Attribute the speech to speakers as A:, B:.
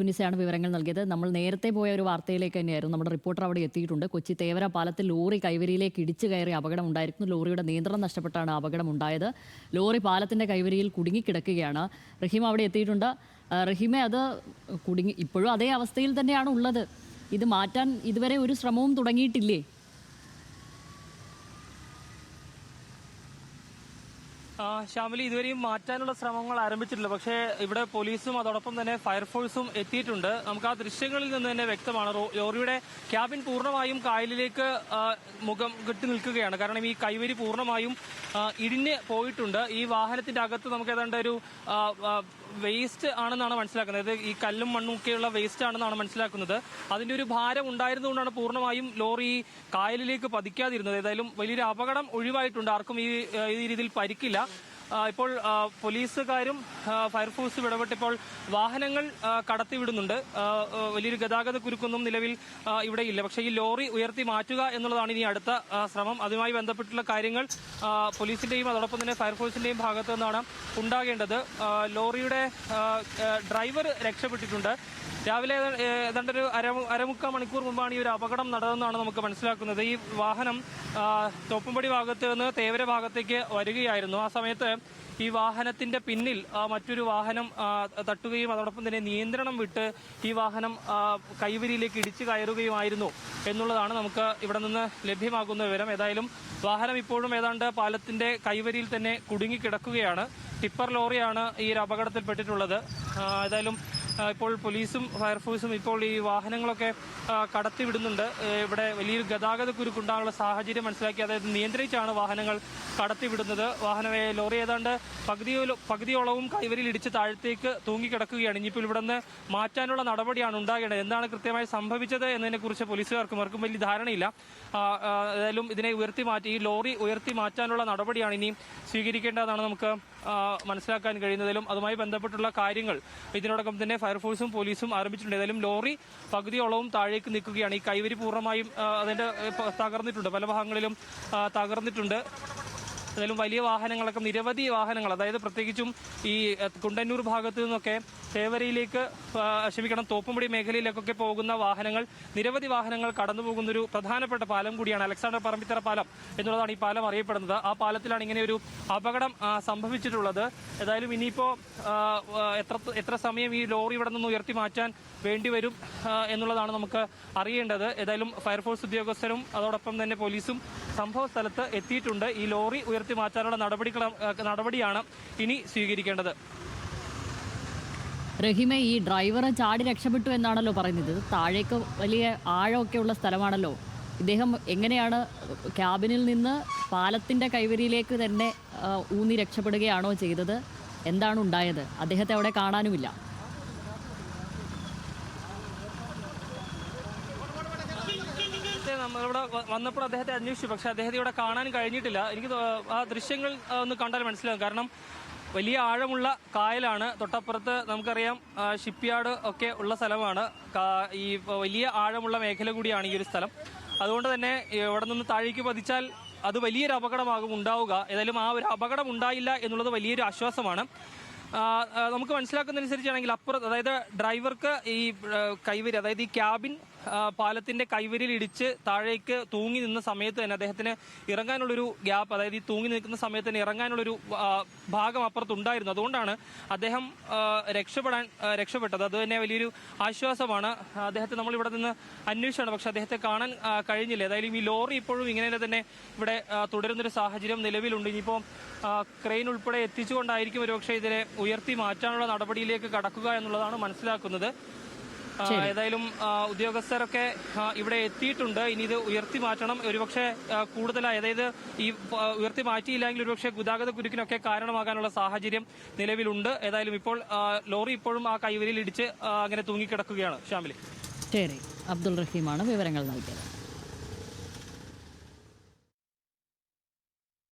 A: തുനിസയാണ് വിവരങ്ങൾ നൽകിയത്. നമ്മൾ നേരത്തെ പോയ ഒരു വാർത്തയിലേക്ക് തന്നെയായിരുന്നു. നമ്മുടെ റിപ്പോർട്ടർ അവിടെ എത്തിയിട്ടുണ്ട്. കൊച്ചി തേവര പാലത്തിൽ ലോറി കൈവരിയിലേക്ക് ഇടിച്ചു കയറി അപകടം ഉണ്ടായിരുന്നു. ലോറിയുടെ നിയന്ത്രണം നഷ്ടപ്പെട്ടാണ് അപകടം ഉണ്ടായത്. ലോറി പാലത്തിന്റെ കൈവരിയിൽ കുടുങ്ങിക്കിടക്കുകയാണ്. റഹീം അവിടെ എത്തിയിട്ടുണ്ട്. റഹീമെ, അത് ഇപ്പോഴും അതേ അവസ്ഥയിൽ തന്നെയാണ് ഉള്ളത്. ഇത് മാറ്റാൻ ഇതുവരെ ഒരു ശ്രമവും തുടങ്ങിയിട്ടില്ലേ?
B: ശ്യാമിലി, ഇതുവരെയും മാറ്റാനുള്ള ശ്രമങ്ങൾ ആരംഭിച്ചിട്ടില്ല. പക്ഷേ ഇവിടെ പോലീസും അതോടൊപ്പം തന്നെ ഫയർഫോഴ്സും എത്തിയിട്ടുണ്ട്. നമുക്ക് ആ ദൃശ്യങ്ങളിൽ നിന്ന് തന്നെ വ്യക്തമാണ് ലോറിയുടെ ക്യാബിൻ പൂർണ്ണമായും കായലിലേക്ക് മുഖം കെട്ടി നിൽക്കുകയാണ്. കാരണം ഈ കൈവരി പൂർണ്ണമായും ഇടിഞ്ഞ് പോയിട്ടുണ്ട്. ഈ വാഹനത്തിന്റെ അകത്ത് നമുക്ക് ഏതാണ്ട് ഒരു വേസ്റ്റ് ആണെന്നാണ് മനസ്സിലാക്കുന്നത്. ഈ കല്ലും മണ്ണും ഒക്കെയുള്ള വേസ്റ്റ് ആണെന്നാണ് മനസ്സിലാക്കുന്നത്. അതിന്റെ ഒരു ഭാരം ഉണ്ടായിരുന്നുകൊണ്ടാണ് പൂർണ്ണമായും ലോറി കായലിലേക്ക് പതിക്കാതിരുന്നത്. ഏതായാലും വലിയൊരു അപകടം ഒഴിവായിട്ടുണ്ട്. ആർക്കും ഈ രീതിയിൽ പരിക്കില്ല. ഇപ്പോൾ പോലീസുകാരും ഫയർഫോഴ്സും ഇടപെട്ടിപ്പോൾ വാഹനങ്ങൾ കടത്തിവിടുന്നുണ്ട്. വലിയൊരു ഗതാഗത കുരുക്കൊന്നും നിലവിൽ ഇവിടെയില്ല. പക്ഷേ ഈ ലോറി ഉയർത്തി മാറ്റുക എന്നുള്ളതാണ് ഇനി അടുത്ത ശ്രമം. അതുമായി ബന്ധപ്പെട്ടുള്ള കാര്യങ്ങൾ പോലീസിന്റെയും അതോടൊപ്പം തന്നെ ഫയർഫോഴ്സിന്റെയും ഭാഗത്തു നിന്നാണ് ഉണ്ടാകേണ്ടത്. ലോറിയുടെ ഡ്രൈവർ രക്ഷപ്പെട്ടിട്ടുണ്ട്. രാവിലെ ഏതാണ്ട് ഒരു അരമുക്കാൽ മണിക്കൂർ മുമ്പാണ് ഈ ഒരു അപകടം നടന്നതെന്നാണ് നമുക്ക് മനസ്സിലാക്കുന്നത്. ഈ വാഹനം തോപ്പുംപടി ഭാഗത്ത് നിന്ന് തേവര ഭാഗത്തേക്ക് വരികയായിരുന്നു. ആ സമയത്ത് ഈ വാഹനത്തിന്റെ പിന്നിൽ മറ്റൊരു വാഹനം തട്ടുകയും അതോടൊപ്പം തന്നെ നിയന്ത്രണം വിട്ട് ഈ വാഹനം കൈവരിയിലേക്ക് ഇടിച്ചു കയറുകയുമായിരുന്നു എന്നുള്ളതാണ് നമുക്ക് ഇവിടെ നിന്ന് ലഭ്യമാകുന്ന വിവരം. ഏതായാലും വാഹനം ഇപ്പോഴും ഏതാണ്ട് പാലത്തിന്റെ കൈവരിയിൽ തന്നെ കുടുങ്ങിക്കിടക്കുകയാണ്. ടിപ്പർ ലോറിയാണ് ഈ ഒരു അപകടത്തിൽപ്പെട്ടിട്ടുള്ളത്. ഏതായാലും ഇപ്പോൾ പോലീസും ഫയർഫോഴ്സും ഇപ്പോൾ ഈ വാഹനങ്ങളൊക്കെ കടത്തിവിടുന്നുണ്ട്. ഇവിടെ വലിയൊരു ഗതാഗത കുരുക്കുണ്ടാകാനുള്ള സാഹചര്യം മനസ്സിലാക്കി അതായത് നിയന്ത്രിച്ചാണ് വാഹനങ്ങൾ കടത്തിവിടുന്നത്. ലോറി ഏതാണ്ട് പകുതിയോളവും കൈവരിയിൽ ഇടിച്ച് താഴത്തേക്ക് തൂങ്ങിക്കിടക്കുകയാണ്. ഇനിയിപ്പോൾ ഇവിടെ നിന്ന് മാറ്റാനുള്ള നടപടിയാണ് ഉണ്ടാകേണ്ടത്. എന്താണ് കൃത്യമായി സംഭവിച്ചത് എന്നതിനെക്കുറിച്ച് പോലീസുകാർക്കും ആർക്കും വലിയ ധാരണയില്ല. ഏതായാലും ഇതിനെ ഈ ലോറി ഉയർത്തി മാറ്റാനുള്ള നടപടിയാണ് ഇനി സ്വീകരിക്കേണ്ടതെന്നാണ് നമുക്ക് മനസ്സിലാക്കാൻ കഴിയുന്നതിലും അതുമായി ബന്ധപ്പെട്ടുള്ള കാര്യങ്ങൾ ഇതിനോടൊപ്പം തന്നെ ഫയർഫോഴ്സും പോലീസും ആരംഭിച്ചിട്ടുണ്ട്. ഏതായാലും ലോറി പകുതിയോളവും താഴേക്ക് നിൽക്കുകയാണ്. ഈ കൈവരി പൂർണ്ണമായും അതിന്റെ തകർന്നിട്ടുണ്ട്, പല ഭാഗങ്ങളിലും തകർന്നിട്ടുണ്ട്. ഏതായാലും വലിയ വാഹനങ്ങളൊക്കെ നിരവധി വാഹനങ്ങൾ, അതായത് പ്രത്യേകിച്ചും ഈ കുണ്ടന്നൂർ ഭാഗത്തു നിന്നൊക്കെ തേവരയിലേക്ക് തോപ്പുംപടി മേഖലയിലേക്കൊക്കെ പോകുന്ന വാഹനങ്ങൾ, നിരവധി വാഹനങ്ങൾ കടന്നു പോകുന്നൊരു പ്രധാനപ്പെട്ട പാലം കൂടിയാണ് അലക്സാണ്ടർ പറമ്പിത്തറ പാലം എന്നുള്ളതാണ് ഈ പാലം അറിയപ്പെടുന്നത്. ആ പാലത്തിലാണ് ഇങ്ങനെ ഒരു അപകടം സംഭവിച്ചിട്ടുള്ളത്. ഏതായാലും ഇനിയിപ്പോൾ എത്ര സമയം ഈ ലോറി ഇവിടെ നിന്ന് ഉയർത്തി മാറ്റാൻ വേണ്ടിവരും എന്നുള്ളതാണ് നമുക്ക് അറിയേണ്ടത്. ഏതായാലും ഫയർഫോഴ്സ് ഉദ്യോഗസ്ഥരും അതോടൊപ്പം തന്നെ പോലീസും സംഭവ സ്ഥലത്ത് എത്തിയിട്ടുണ്ട്. ഈ ലോറി ഉയർത്തി മാറ്റാനുള്ള നടപടിയാണ് ഇനി സ്വീകരിക്കേണ്ടത്.
A: റഹീമെ, ഈ ഡ്രൈവർ ചാടി രക്ഷപ്പെട്ടു എന്നാണല്ലോ പറയുന്നത്. താഴേക്ക് വലിയ ആഴമൊക്കെ ഉള്ള സ്ഥലമാണല്ലോ. ഇദ്ദേഹം എങ്ങനെയാണ് ക്യാബിനിൽ നിന്ന് പാലത്തിന്റെ കൈവരിയിലേക്ക് തന്നെ ഊന്നി രക്ഷപ്പെടുകയാണോ ചെയ്തത്? എന്താണ് ഉണ്ടായത്? അദ്ദേഹത്തെ അവിടെ കാണാനുമില്ല.
B: നമ്മളിവിടെ വന്നപ്പോൾ അദ്ദേഹത്തെ അന്വേഷിച്ചു, പക്ഷെ അദ്ദേഹത്തെ ഇവിടെ കാണാൻ കഴിഞ്ഞിട്ടില്ല. എനിക്ക് ആ ദൃശ്യങ്ങൾ ഒന്ന് കണ്ടാൽ മനസ്സിലാകും. കാരണം വലിയ ആഴമുള്ള കായലാണ്. തൊട്ടപ്പുറത്ത് നമുക്കറിയാം ഷിപ്പ്യാർഡ് ഒക്കെ ഉള്ള സ്ഥലമാണ്. ഈ വലിയ ആഴമുള്ള മേഖല കൂടിയാണ് ഈ ഒരു സ്ഥലം. അതുകൊണ്ട് തന്നെ ഇവിടെ നിന്ന് താഴേക്ക് പതിച്ചാൽ അത് വലിയൊരു അപകടമാകും ഉണ്ടാവുക. ഏതായാലും ആ ഒരു അപകടം ഉണ്ടായില്ല എന്നുള്ളത് വലിയൊരു ആശ്വാസമാണ്. നമുക്ക് മനസ്സിലാക്കുന്നതനുസരിച്ചാണെങ്കിൽ അതായത് ഡ്രൈവർക്ക് ഈ കൈവരി, അതായത് ഈ ക്യാബിൻ പാലത്തിന്റെ കൈവരിയിൽ ഇടിച്ച് താഴേക്ക് തൂങ്ങി നിന്ന സമയത്ത് തന്നെ അദ്ദേഹത്തിന് ഇറങ്ങാനുള്ളൊരു ഗ്യാപ്പ്, അതായത് ഈ തൂങ്ങി നിൽക്കുന്ന സമയത്ത് തന്നെ ഇറങ്ങാനുള്ളൊരു ഭാഗം അപ്പുറത്തുണ്ടായിരുന്നു. അതുകൊണ്ടാണ് അദ്ദേഹം രക്ഷപ്പെട്ടത്. അത് തന്നെ വലിയൊരു ആശ്വാസമാണ്. അദ്ദേഹത്തെ നമ്മൾ ഇവിടെ നിന്ന് അന്വേഷിച്ചാണ്, പക്ഷെ അദ്ദേഹത്തെ കാണാൻ കഴിഞ്ഞില്ല. ഏതായാലും ഈ ലോറി ഇപ്പോഴും ഇങ്ങനെ തന്നെ ഇവിടെ തുടരുന്നൊരു സാഹചര്യം നിലവിലുണ്ട്. ഇനിയിപ്പോൾ ക്രെയിൻ ഉൾപ്പെടെ എത്തിച്ചുകൊണ്ടായിരിക്കും ഒരുപക്ഷെ ഇതിനെ ഉയർത്തി മാറ്റാനുള്ള നടപടിയിലേക്ക് കടക്കുക എന്നുള്ളതാണ് മനസ്സിലാക്കുന്നത്. ഏതായാലും ഉദ്യോഗസ്ഥരൊക്കെ ഇവിടെ എത്തിയിട്ടുണ്ട്. ഇനി ഇത് ഉയർത്തി മാറ്റണം. ഒരുപക്ഷെ കൂടുതലായി, അതായത് ഈ ഉയർത്തി മാറ്റിയില്ലെങ്കിൽ ഒരുപക്ഷെ ഗതാഗത കുരുക്കിനൊക്കെ കാരണമാകാനുള്ള സാഹചര്യം നിലവിലുണ്ട്. ഏതായാലും ഇപ്പോൾ ലോറി ഇപ്പോഴും ആ കൈവരിയിൽ ഇടിച്ച് അങ്ങനെ തൂങ്ങിക്കിടക്കുകയാണ്. ശ്യാമിലി.
A: ശരി, അബ്ദുൾ റഹീമാണ് വിവരങ്ങൾ നൽകിയത്.